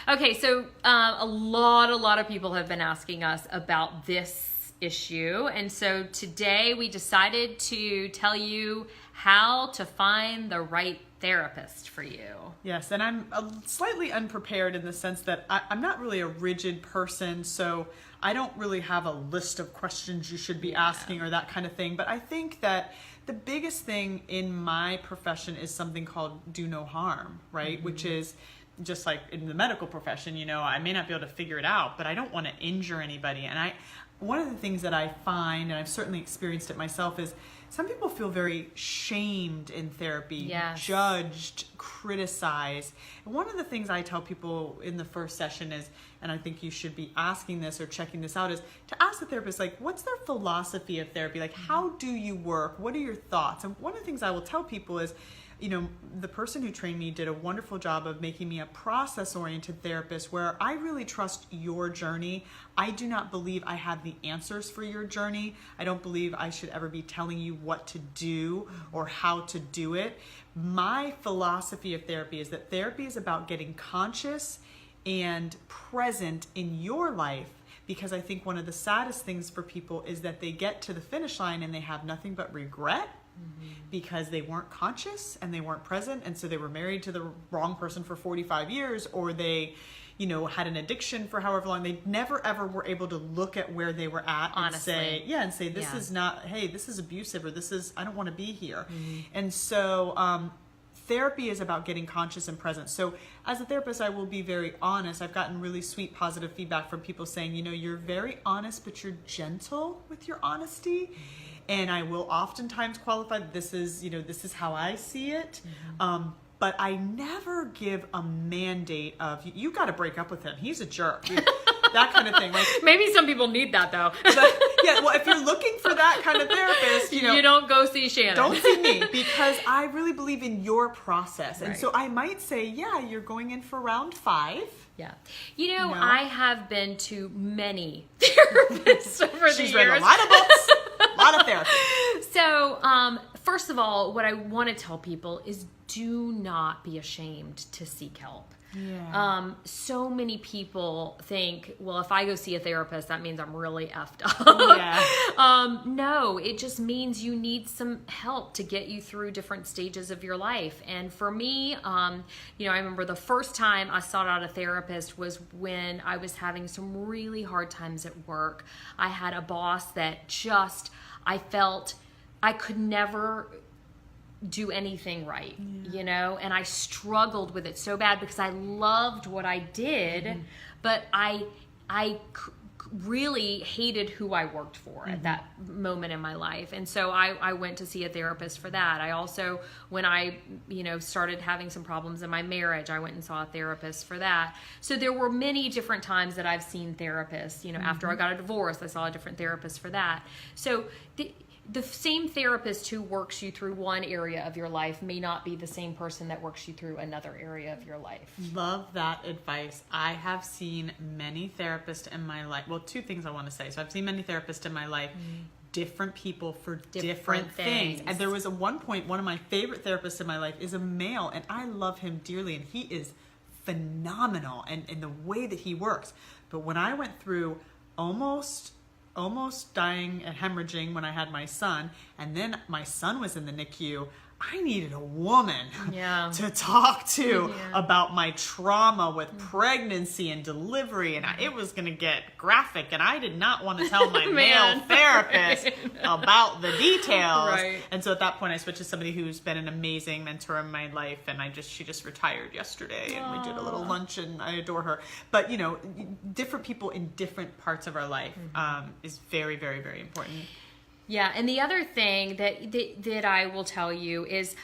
Okay, so a lot of people have been asking us about this issue, and so today we decided to tell you how to find the right therapist for you. Yes, and I'm slightly unprepared in the sense that I'm not really a rigid person, so I don't really have a list of questions you should be asking or that kind of thing, but I think that the biggest thing in my profession is something called do no harm, right? Which is just like in the medical profession, you know, I may not be able to figure it out, but I don't want to injure anybody. And one of the things that I find, and I've certainly experienced it myself, is some people feel very shamed in therapy, judged, criticized. And one of the things I tell people in the first session is, and I think you should be asking this or checking this out, is to ask the therapist, like, what's their philosophy of therapy? Like, how do you work? What are your thoughts? And one of the things I will tell people is, you know, the person who trained me did a wonderful job of making me a process-oriented therapist where I really trust your journey. I do not believe I have the answers for your journey. I don't believe I should ever be telling you what to do or how to do it. My philosophy of therapy is that therapy is about getting conscious and present in your life, because I think one of the saddest things for people is that they get to the finish line and they have nothing but regret. Because they weren't conscious and they weren't present, and so they were married to the wrong person for 45 years, or they, you know, had an addiction for however long. They never ever were able to look at where they were at and say, this is not, hey, this is abusive, or this is, I don't want to be here. And so therapy is about getting conscious and present. So as a therapist, I will be very honest. I've gotten really sweet, positive feedback from people saying, you know, you're very honest, but you're gentle with your honesty. And I will oftentimes qualify that this is how I see it. But I never give a mandate of, you got to break up with him. He's a jerk. That kind of thing. Like, maybe some people need that though. But, yeah, well, if you're looking for that kind of therapist, you don't go see Shannon. Don't see me, because I really believe in your process. And so I might say, yeah, you're going in for round 5. Yeah. You know, I have been to many therapists over the years. She's read a lot of books, a lot of therapy. So, first of all, what I want to tell people is do not be ashamed to seek help. Yeah. So many people think, well, if I go see a therapist, that means I'm really effed up. Yeah. No, it just means you need some help to get you through different stages of your life. And for me, you know, I remember the first time I sought out a therapist was when I was having some really hard times at work. I had a boss that just, I felt I could never do anything right, you know, and I struggled with it so bad because I loved what I did, but I really hated who I worked for at that moment in my life. And so I went to see a therapist for that. I also, when I, you know, started having some problems in my marriage, I went and saw a therapist for that. So there were many different times that I've seen therapists, you know, after I got a divorce, I saw a different therapist for that. So the same therapist who works you through one area of your life may not be the same person that works you through another area of your life. Love that advice. I have seen many therapists in my life. Well, 2 things I want to say. So I've seen many therapists in my life, different people for different things. And there was one point, one of my favorite therapists in my life is a male, and I love him dearly, and he is phenomenal in the way that he works. But when I went through almost dying and hemorrhaging when I had my son, and then my son was in the NICU, I needed a woman to talk to about my trauma with pregnancy and delivery, and it was going to get graphic, and I did not want to tell my male therapist about the details. And so at that point I switched to somebody who's been an amazing mentor in my life, and she just retired yesterday, and we did a little lunch, and I adore her. But you know, different people in different parts of our life is very, very, very important. Yeah, and the other thing that I will tell you is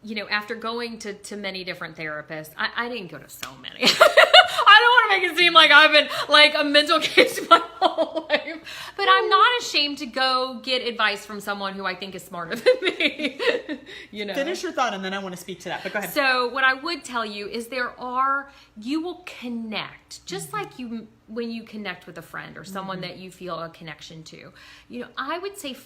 you know, after going to many different therapists, I didn't go to so many. I don't want to make it seem like I've been like a mental case my whole life, but I'm not ashamed to go get advice from someone who I think is smarter than me. You know. Finish your thought, and then I want to speak to that. But go ahead. So what I would tell you is you will connect just like when you connect with a friend or someone that you feel a connection to. You know, I would say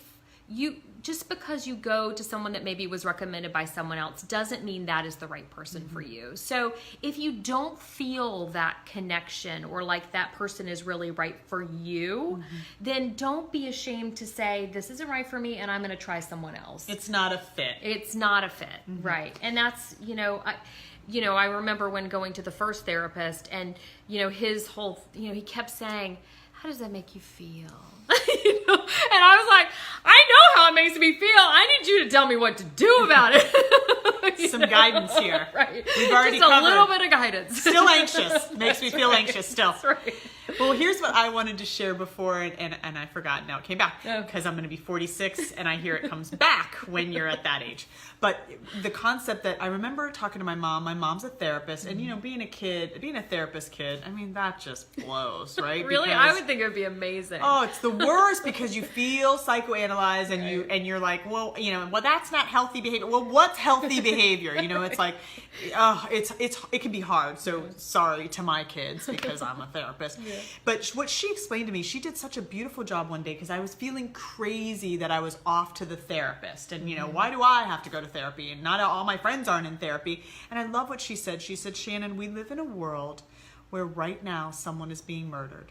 just because you go to someone that maybe was recommended by someone else doesn't mean that is the right person for you. So if you don't feel that connection or like that person is really right for you, then don't be ashamed to say, this isn't right for me and I'm going to try someone else. It's not a fit. It's not a fit, right? And that's, I remember when going to the first therapist and, his whole, he kept saying, how does that make you feel? And I was like, I know how it makes me feel. I need you to tell me what to do about it. Some guidance here. Right. We've already Just covered. a little bit of guidance. Still anxious. Makes me feel anxious still. That's right. Well, here's what I wanted to share before, and I forgot. Now it came back Okay. because I'm going to be 46, and I hear it comes back when you're at that age. But the concept that I remember talking to my mom. My mom's a therapist, and being a therapist kid, I mean that just blows, right? Really, Because, I would think it would be amazing. oh, it's the worst because you feel psychoanalyzed, and you're like, well, that's not healthy behavior. Well, what's healthy behavior? It's like, it can be hard. So sorry to my kids because I'm a therapist. Yeah. But what she explained to me, she did such a beautiful job one day because I was feeling crazy that I was off to the therapist. And, why do I have to go to therapy? And not all my friends aren't in therapy. And I love what she said. She said, Shannon, we live in a world where right now someone is being murdered.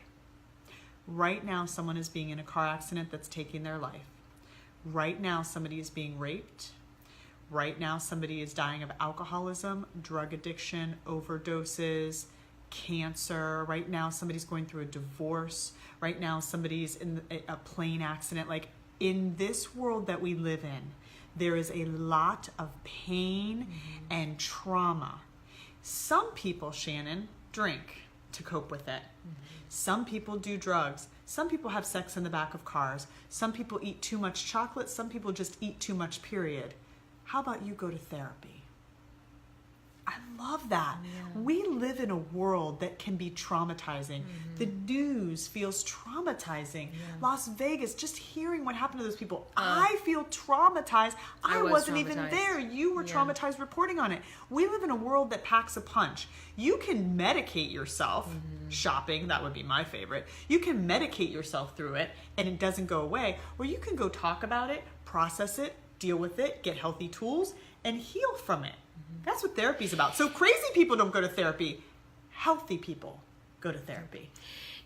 Right now someone is being in a car accident that's taking their life. Right now somebody is being raped. Right now somebody is dying of alcoholism, drug addiction, overdoses, cancer. Right now somebody's going through a divorce. Right now somebody's in a plane accident. Like, in this world that we live in, there is a lot of pain and trauma. Some people, Shannon, drink to cope with it. Some people do drugs. Some people have sex in the back of cars. Some people eat too much chocolate. Some people just eat too much, period. How about you go to therapy? I love that. Yeah. We live in a world that can be traumatizing. The news feels traumatizing. Yeah. Las Vegas, just hearing what happened to those people, I feel traumatized. I wasn't even there. You were traumatized reporting on it. We live in a world that packs a punch. You can medicate yourself. Shopping, that would be my favorite. You can medicate yourself through it and it doesn't go away. Or you can go talk about it, process it, deal with it, get healthy tools, and heal from it. That's what therapy is about. So crazy people don't go to therapy. Healthy people go to therapy.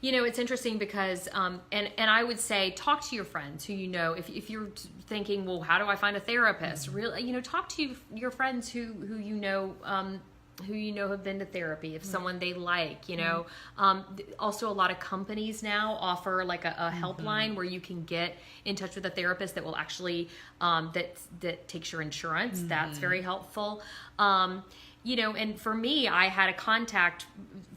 It's interesting because, and I would say, talk to your friends who if you're thinking, well, how do I find a therapist? Really, talk to your friends who have been to therapy, if someone they like, also a lot of companies now offer like a helpline where you can get in touch with a therapist that will actually, that takes your insurance. That's very helpful. And for me, I had a contact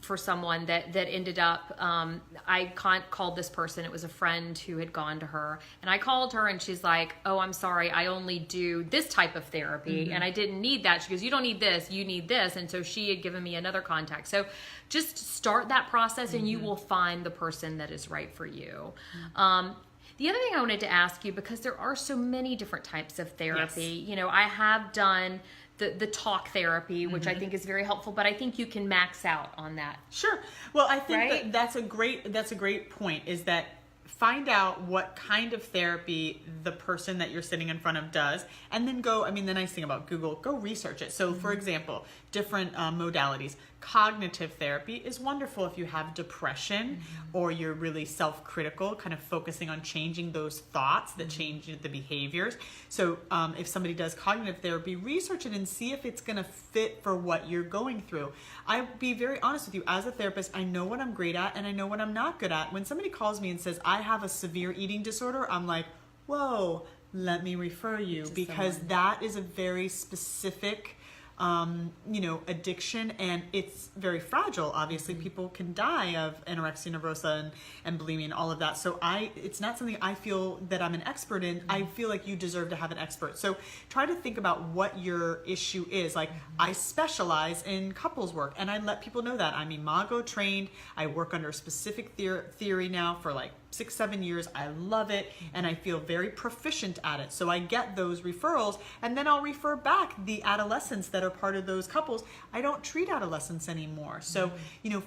for someone that ended up, I called this person. It was a friend who had gone to her, and I called her and she's like, oh, I'm sorry, I only do this type of therapy and I didn't need that. She goes, you don't need this, you need this. And so she had given me another contact. So just start that process and you will find the person that is right for you. The other thing I wanted to ask you, because there are so many different types of therapy, I have done the talk therapy, which I think is very helpful, but I think you can max out on that. Sure. Well, I think that's a great point, is that find out what kind of therapy the person that you're sitting in front of does, and then the nice thing about Google, go research it. So for example, different modalities. Cognitive therapy is wonderful if you have depression or you're really self-critical, kind of focusing on changing those thoughts that change the behaviors. So if somebody does cognitive therapy, research it and see if it's going to fit for what you're going through. I'll be very honest with you. As a therapist, I know what I'm great at and I know what I'm not good at. When somebody calls me and says, I have a severe eating disorder, I'm like, whoa, let me refer you, because that is a very specific addiction, and it's very fragile. Obviously, people can die of anorexia nervosa and bulimia and all of that. So it's not something I feel that I'm an expert in. I feel like you deserve to have an expert. So try to think about what your issue is. Like, I specialize in couples work, and I let people know that I'm Imago trained. I work under a specific theory now for like 6, 7 years. I love it, and I feel very proficient at it. So I get those referrals, and then I'll refer back the adolescents that are part of those couples. I don't treat adolescents anymore. So,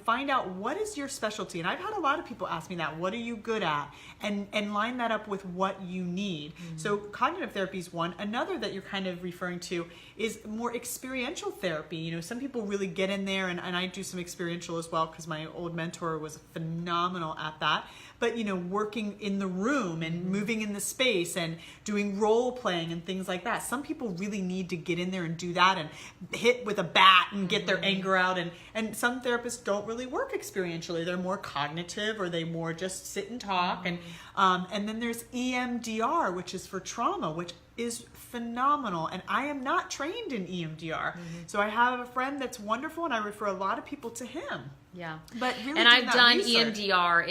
find out what is your specialty. And I've had a lot of people ask me that. What are you good at? And line that up with what you need. So cognitive therapy is one. Another that you're kind of referring to is more experiential therapy. Some people really get in there, and I do some experiential as well because my old mentor was phenomenal at that. But, working in the room and moving in the space and doing role playing and things like that. Some people really need to get in there and do that and hit with a bat and get their anger out. And some therapists don't really work experientially. They're more cognitive, or they more just sit and talk. And then there's EMDR, which is for trauma, which is phenomenal. And I am not trained in EMDR. So I have a friend that's wonderful, and I refer a lot of people to him. Yeah. But really, and I've done research. EMDR.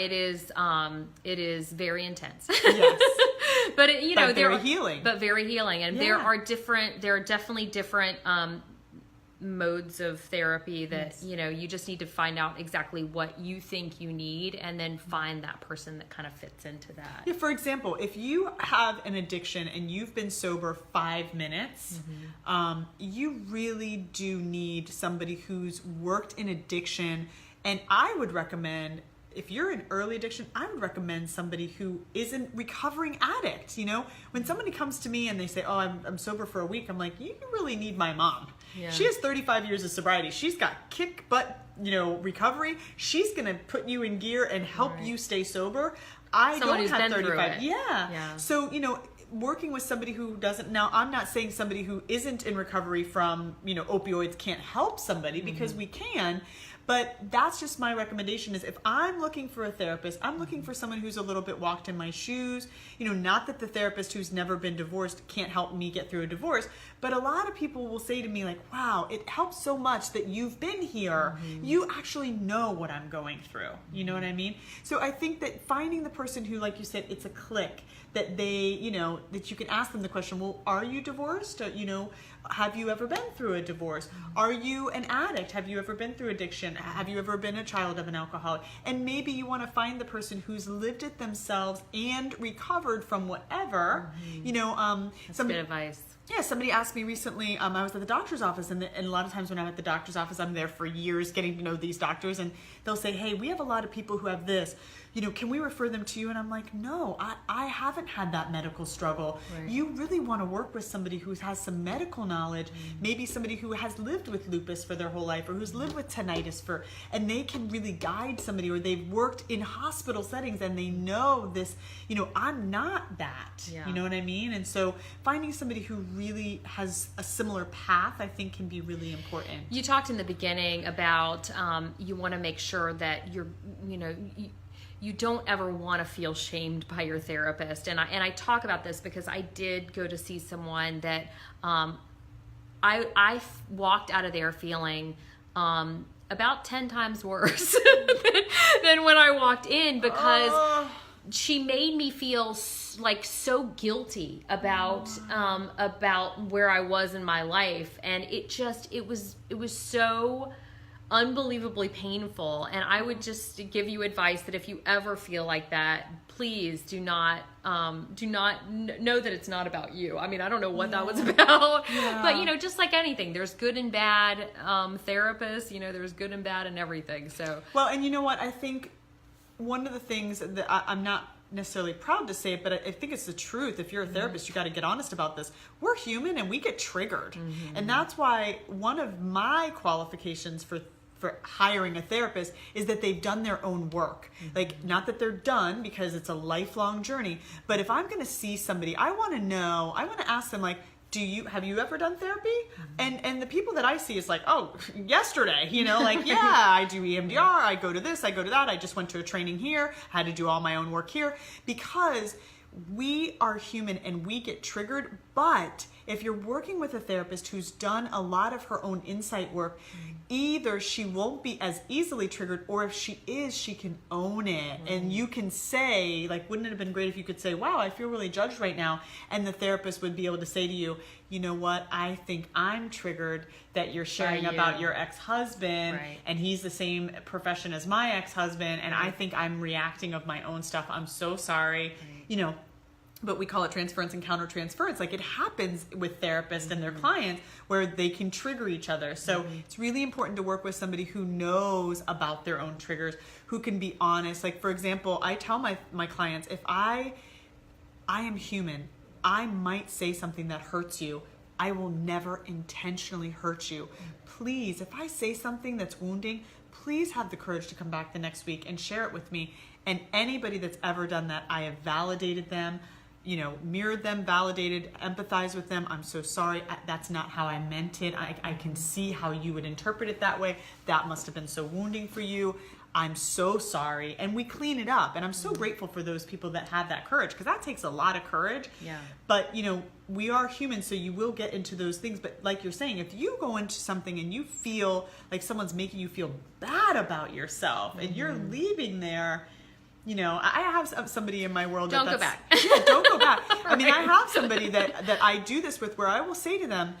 It is very intense. Yes. But but very healing. But very healing. And there are definitely different modes of therapy that, you just need to find out exactly what you think you need, and then find that person that kind of fits into that. Yeah, for example, if you have an addiction and you've been sober 5 minutes, you really do need somebody who's worked in addiction. And I would recommend, if you're in early addiction, I would recommend somebody who is a recovering addict. When somebody comes to me and they say, oh, I'm sober for a week, I'm like, you really need my mom. Yeah. She has 35 years of sobriety. She's got kick butt, recovery. She's going to put you in gear and help you stay sober. I don't have 35. Yeah. So, working with somebody who doesn't, now I'm not saying somebody who isn't in recovery from, opioids can't help somebody, because we can. But that's just my recommendation is if I'm looking for a therapist, I'm looking for someone who's a little bit walked in my shoes. Not that the therapist who's never been divorced can't help me get through a divorce, but a lot of people will say to me like, wow, it helps so much that you've been here. You actually know what I'm going through. You know what I mean? So I think that finding the person who, like you said, it's a click, that they, that you can ask them the question, well, are you divorced? Have you ever been through a divorce? Are you an addict? Have you ever been through addiction? Have you ever been a child of an alcoholic? And maybe you want to find the person who's lived it themselves and recovered from whatever. That's good advice. Yeah, somebody asked me recently, I was at the doctor's office, and a lot of times when I'm at the doctor's office, I'm there for years getting to know these doctors, and they'll say, hey, we have a lot of people who have this. Can we refer them to you? And I'm like, no, I haven't had that medical struggle. Right. You really want to work with somebody who has some medical knowledge, maybe somebody who has lived with lupus for their whole life, or who's lived with tinnitus and they can really guide somebody, or they've worked in hospital settings and they know this, I'm not that, you know what I mean? And so finding somebody who really has a similar path, I think, can be really important. You talked in the beginning about you want to make sure that you don't ever want to feel shamed by your therapist. And I talk about this because I did go to see someone that I walked out of there feeling about 10 times worse than when I walked in, because she made me feel like so guilty about where I was in my life. And it was so unbelievably painful. And I would just give you advice that if you ever feel like that, please do not know that it's not about you. I mean, I don't know what that was about, but just like anything, there's good and bad therapists, there's good and bad in everything. So, well, and you know what, I think one of the things that I'm not necessarily proud to say it, but I think it's the truth. If you're a therapist, you got to get honest about this. We're human and we get triggered. And that's why one of my qualifications for hiring a therapist is that they've done their own work. Like, not that they're done, because it's a lifelong journey, but if I'm going to see somebody, I want to ask them, like, have you ever done therapy? And the people that I see is like, oh, yesterday, like, yeah, I do EMDR, I go to this, I go to that, I just went to a training here, had to do all my own work here, because we are human and we get triggered, but if you're working with a therapist who's done a lot of her own insight work, either she won't be as easily triggered, or if she is, she can own it. And you can say, like, wouldn't it have been great if you could say, wow, I feel really judged right now? And the therapist would be able to say to you, you know what, I think I'm triggered that you're sharing about your ex-husband, and he's the same profession as my ex-husband, and I think I'm reacting of my own stuff. I'm so sorry. You know, but we call it transference and countertransference. Like, it happens with therapists and their clients where they can trigger each other. So it's really important to work with somebody who knows about their own triggers, who can be honest. Like, for example, I tell my clients, if I am human, I might say something that hurts you. I will never intentionally hurt you. Please, if I say something that's wounding, please have the courage to come back the next week and share it with me. And anybody that's ever done that, I have validated them, you know, mirrored them, validated, empathized with them. I'm so sorry. That's not how I meant it. I can see how you would interpret it that way. That must have been so wounding for you. I'm so sorry. And we clean it up. And I'm so grateful for those people that have that courage, because that takes a lot of courage. Yeah. But, you know, we are human, so you will get into those things. But like you're saying, if you go into something and you feel like someone's making you feel bad about yourself and you're leaving there, you know, I have somebody in my world don't go back. Yeah, don't go back. I mean, I have somebody that I do this with, where I will say to them,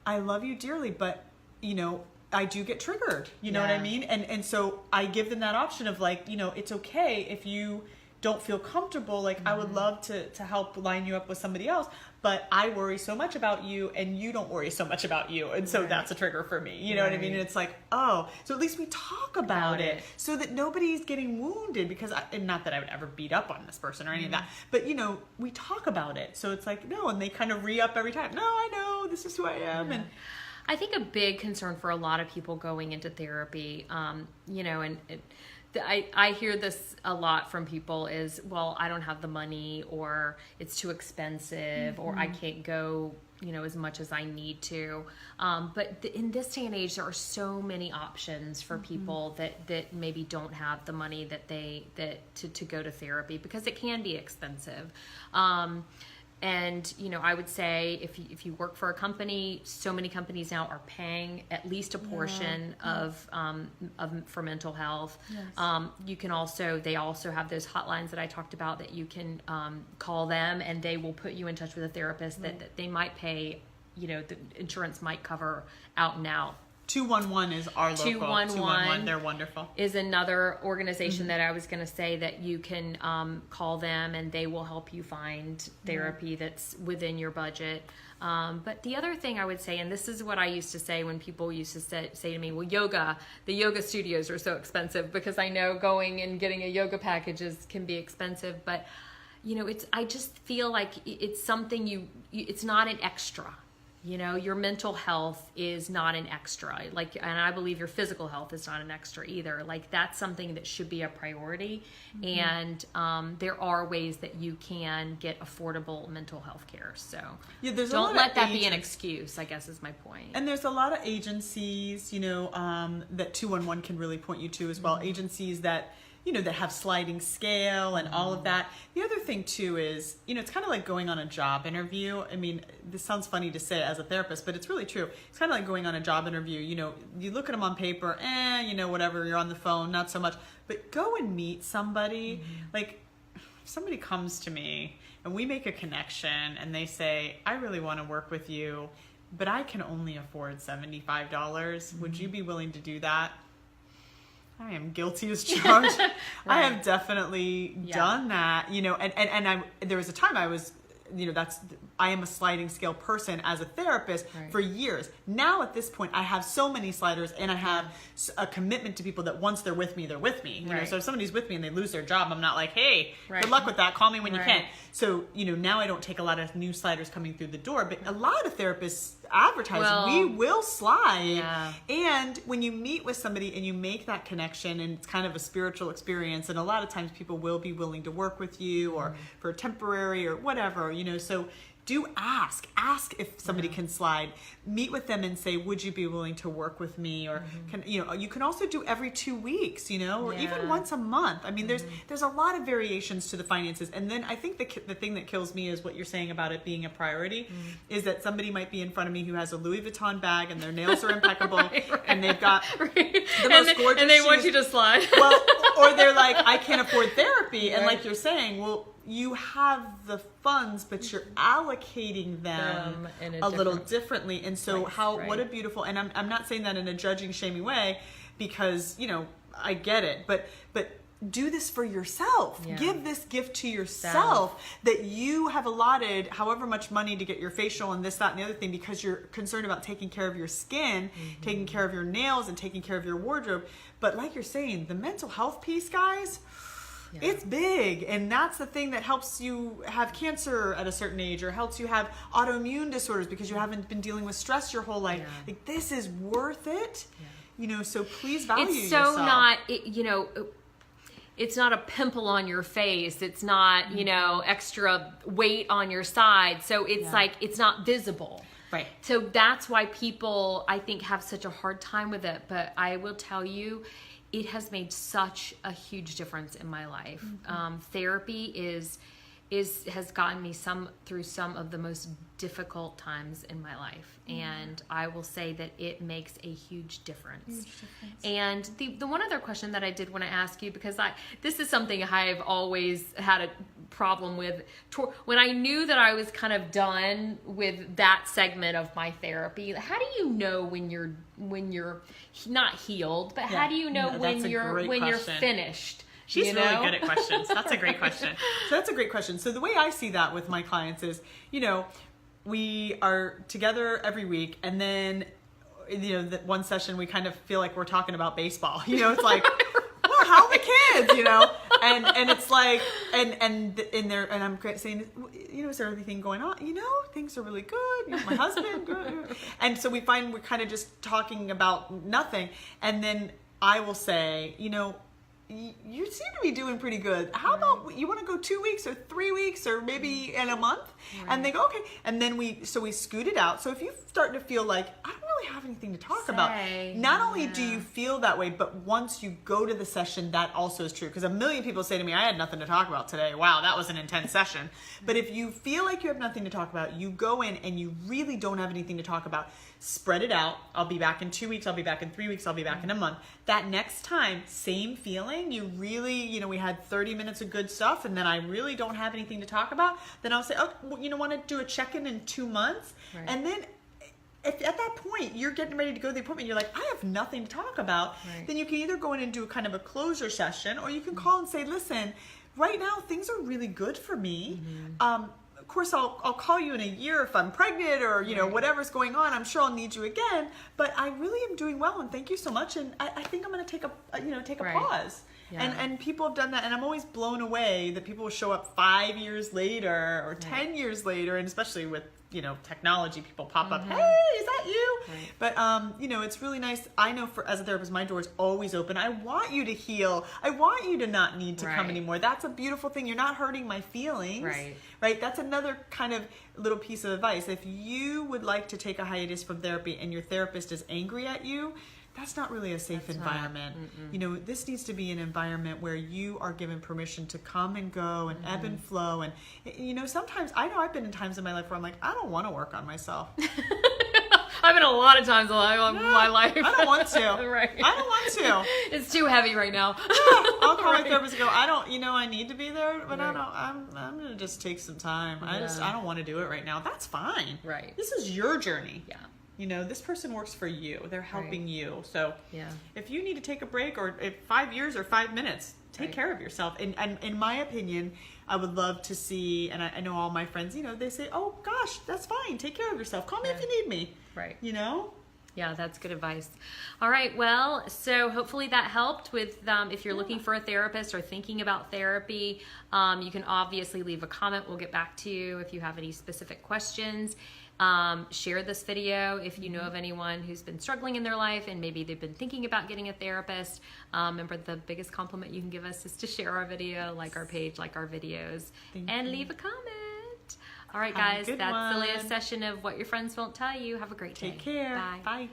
I love you dearly, but, you know, I do get triggered, you know what I mean? And so I give them that option of, like, you know, it's okay if you don't feel comfortable. Like, I would love to help line you up with somebody else, but I worry so much about you and you don't worry so much about you. And so that's a trigger for me. You know what I mean? And it's like, oh, so at least we talk about it so that nobody's getting wounded, because and not that I would ever beat up on this person or any of that, but, you know, we talk about it. So it's like, no, and they kind of re-up every time. No, I know, this is who I am. And I think a big concern for a lot of people going into therapy, you know, and I hear this a lot from people is, well, I don't have the money, or it's too expensive, or I can't go, you know, as much as I need to. But in this day and age, there are so many options for people that maybe don't have the money to go to therapy, because it can be expensive. And, you know, I would say if you work for a company, so many companies now are paying at least a portion of for mental health. You can they also have those hotlines that I talked about that you can call them, and they will put you in touch with a therapist that they might pay, you know, the insurance might cover out and out. 211 is our local. 211, they're wonderful. Is another organization that I was going to say that you can call them, and they will help you find therapy that's within your budget. But the other thing I would say, and this is what I used to say when people used to say to me, well, the yoga studios are so expensive, because I know going and getting a yoga packages can be expensive, but, you know, I just feel like it's something it's not an extra. You know, your mental health is not an extra. Like, and I believe your physical health is not an extra either. Like, that's something that should be a priority. And there are ways that you can get affordable mental health care. So don't let that be an excuse, I guess, is my point. And there's a lot of agencies, you know, that 211 can really point you to as well. Agencies that, you know, that have sliding scale and all of that. The other thing too is, you know, it's kind of like going on a job interview. I mean, this sounds funny to say as a therapist, but it's really true. It's kind of like going on a job interview. You know, you look at them on paper, you know, whatever, you're on the phone, not so much. But go and meet somebody. Like, if somebody comes to me and we make a connection and they say, I really want to work with you, but I can only afford $75. Would you be willing to do that? I am guilty as charged. I have definitely done that, you know, and there was a time I was, you know, I am a sliding scale person as a therapist for years. Now at this point, I have so many sliders, and I have a commitment to people that once they're with me, they're with me. You know, so if somebody's with me and they lose their job, I'm not like, hey, good luck with that. Call me when you can. So, you know, now I don't take a lot of new sliders coming through the door, but a lot of therapists advertise, we will slide. And when you meet with somebody and you make that connection, and it's kind of a spiritual experience, and a lot of times people will be willing to work with you or for temporary or whatever, you know, so do ask if somebody can slide, meet with them and say, would you be willing to work with me? Or you can also do every 2 weeks, or even once a month. I mean, there's a lot of variations to the finances. And then I think the thing that kills me is what you're saying about it being a priority is that somebody might be in front of me who has a Louis Vuitton bag and their nails are impeccable and they've got the most gorgeous and they shoes. Want you to slide. Well, or they're like, I can't afford therapy. And like you're saying, well, you have the funds, but you're allocating them a little differently. And so what a beautiful, and I'm not saying that in a judging, shamey way, because, I get it, but do this for yourself. Yeah. Give this gift to yourself that you have allotted however much money to get your facial and this, that, and the other thing, because you're concerned about taking care of your skin, taking care of your nails, and taking care of your wardrobe. But like you're saying, the mental health piece, guys, it's big, and that's the thing that helps you have cancer at a certain age, or helps you have autoimmune disorders because you haven't been dealing with stress your whole life. Like, this is worth it, so please value yourself. It's so not, it's not a pimple on your face. It's not, extra weight on your side. So it's like, it's not visible. Right. So that's why people, I think, have such a hard time with it. But I will tell you, it has made such a huge difference in my life. Therapy has gotten me through some of the most difficult times in my life, and I will say that it makes a huge difference. And the one other question that I did want to ask you, because this is something I've always had a problem with, when I knew that I was kind of done with that segment of my therapy. How do you know when you're not healed, but how do you know when you're finished? She's really good at questions. That's a great question. So the way I see that with my clients is, we are together every week, and then, that one session we kind of feel like we're talking about baseball. It's like, well, how are the kids? And it's like, and I'm saying, is there anything going on? Things are really good. My husband, good. And so we find we're kind of just talking about nothing. And then I will say, you seem to be doing pretty good. How about you want to go 2 weeks or 3 weeks or maybe in a month? Right. And they go, okay. And then we scoot it out. So if you start to feel like, I don't really have anything to talk about, not only do you feel that way, but once you go to the session, that also is true. Because a million people say to me, I had nothing to talk about today. Wow, that was an intense session. But if you feel like you have nothing to talk about, you go in and you really don't have anything to talk about, spread it out. I'll be back in 2 weeks. I'll be back in 3 weeks. I'll be back in a month. That next time, same feeling. You really, we had 30 minutes of good stuff, and then I really don't have anything to talk about. Then I'll say, oh, well, want to do a check-in in 2 months? Right. And then if at that point you're getting ready to go to the appointment, you're like, I have nothing to talk about. Right. Then you can either go in and do kind of a closure session, or you can call and say, listen, right now things are really good for me. Of course, I'll call you in a year if I'm pregnant, or whatever's going on. I'm sure I'll need you again. But I really am doing well, and thank you so much. And I think I'm going to take a pause. Yeah. And people have done that, and I'm always blown away that people will show up 5 years later or 10 years later, and especially with technology, people pop up, hey, is that you? Right. But it's really nice. I know as a therapist, my door is always open. I want you to heal. I want you to not need to come anymore. That's a beautiful thing. You're not hurting my feelings. Right? That's another kind of little piece of advice. If you would like to take a hiatus from therapy and your therapist is angry at you, that's not really a safe environment. This needs to be an environment where you are given permission to come and go and ebb and flow. And, sometimes, I know I've been in times in my life where I'm like, I don't want to work on myself. I've been a lot of times in my life. I don't want to. Right. I don't want to. It's too heavy right now. I'll call my therapist and go, I don't, I need to be there, but I don't, I'm going to just take some time. I don't want to do it right now. That's fine. Right. This is your journey. Yeah. This person works for you. They're helping you. So if you need to take a break, or if 5 years or 5 minutes, take care of yourself. And in my opinion, I would love to see, and I know all my friends, they say, oh gosh, that's fine. Take care of yourself. Call me if you need me. Right. Yeah, that's good advice. All right, well, so hopefully that helped with if you're looking for a therapist or thinking about therapy. You can obviously leave a comment. We'll get back to you if you have any specific questions. Share this video if you know of anyone who's been struggling in their life and maybe they've been thinking about getting a therapist. Remember, the biggest compliment you can give us is to share our video, like our page, like our videos, and leave a comment. All right, Have a guys, good that's the one. latest session of What Your Friends Won't Tell You. Have a great day. Take care. Bye. Bye.